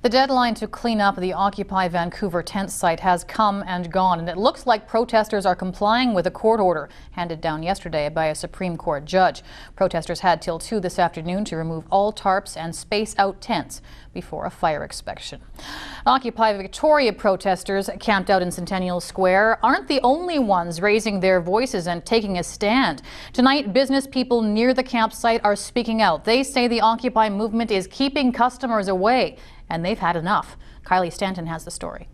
The deadline to clean up the Occupy Vancouver tent site has come and gone, and it looks like protesters are complying with a court order handed down yesterday by a Supreme Court judge. Protesters had till 2 this afternoon to remove all tarps and space out tents before a fire inspection. Occupy Victoria protesters camped out in Centennial Square aren't the only ones raising their voices and taking a stand. Tonight, business people near the campsite are speaking out. They say the Occupy movement is keeping customers away, and they've had enough. Kylie Stanton has the story.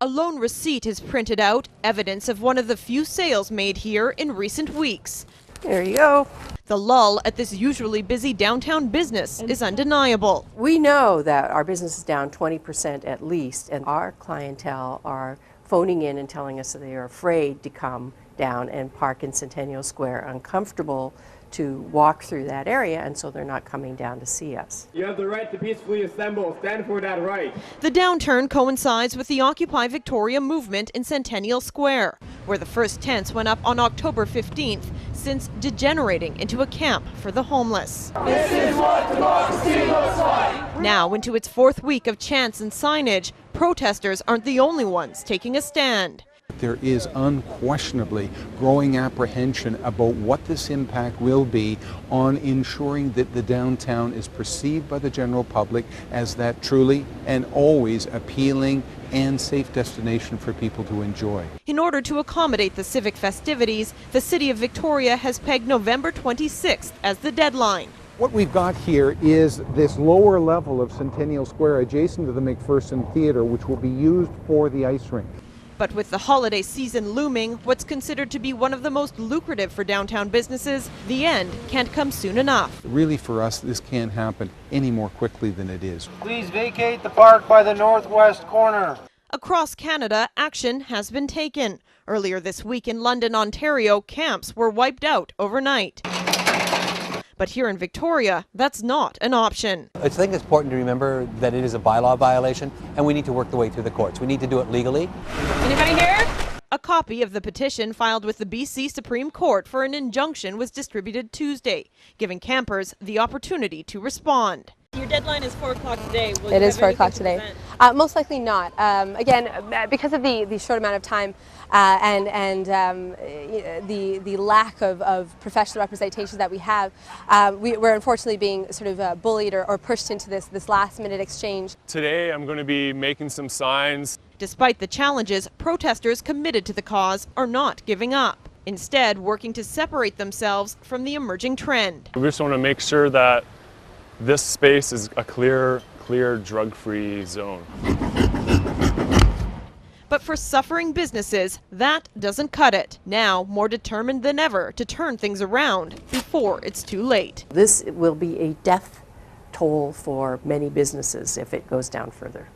A loan receipt is printed out, evidence of one of the few sales made here in recent weeks. There you go. The lull at this usually busy downtown business is undeniable. We know that our business is down 20% at least, and our clientele are phoning in and telling us that they are afraid to come down and park in Centennial Square, uncomfortable to walk through that area, and so they're not coming down to see us. You have the right to peacefully assemble. Stand for that right. The downturn coincides with the Occupy Victoria movement in Centennial Square, where the first tents went up on October 15th, since degenerating into a camp for the homeless. This is what democracy looks like. Now, into its fourth week of chants and signage, protesters aren't the only ones taking a stand. There is unquestionably growing apprehension about what this impact will be on ensuring that the downtown is perceived by the general public as that truly and always appealing and safe destination for people to enjoy. In order to accommodate the civic festivities, the City of Victoria has pegged November 26th as the deadline. What we've got here is this lower level of Centennial Square adjacent to the McPherson Theatre, which will be used for the ice rink. But with the holiday season looming, what's considered to be one of the most lucrative for downtown businesses, the end can't come soon enough. Really, for us, this can't happen any more quickly than it is. Please vacate the park by the northwest corner. Across Canada, action has been taken. Earlier this week in London, Ontario, camps were wiped out overnight. But here in Victoria, that's not an option. I think it's important to remember that it is a bylaw violation, and we need to work the way through the courts. We need to do it legally. Anybody here? A copy of the petition filed with the BC Supreme Court for an injunction was distributed Tuesday, giving campers the opportunity to respond. Your deadline is 4 o'clock today. It is 4 o'clock today. Most likely not. Again, because of the short amount of time and the lack of professional representation that we have, we're unfortunately being sort of bullied or pushed into this last-minute exchange. Today I'm going to be making some signs. Despite the challenges, protesters committed to the cause are not giving up. Instead, working to separate themselves from the emerging trend. We just want to make sure that this space is a clear drug-free zone. But for suffering businesses, that doesn't cut it. Now, more determined than ever to turn things around before it's too late. This will be a death toll for many businesses if it goes down further.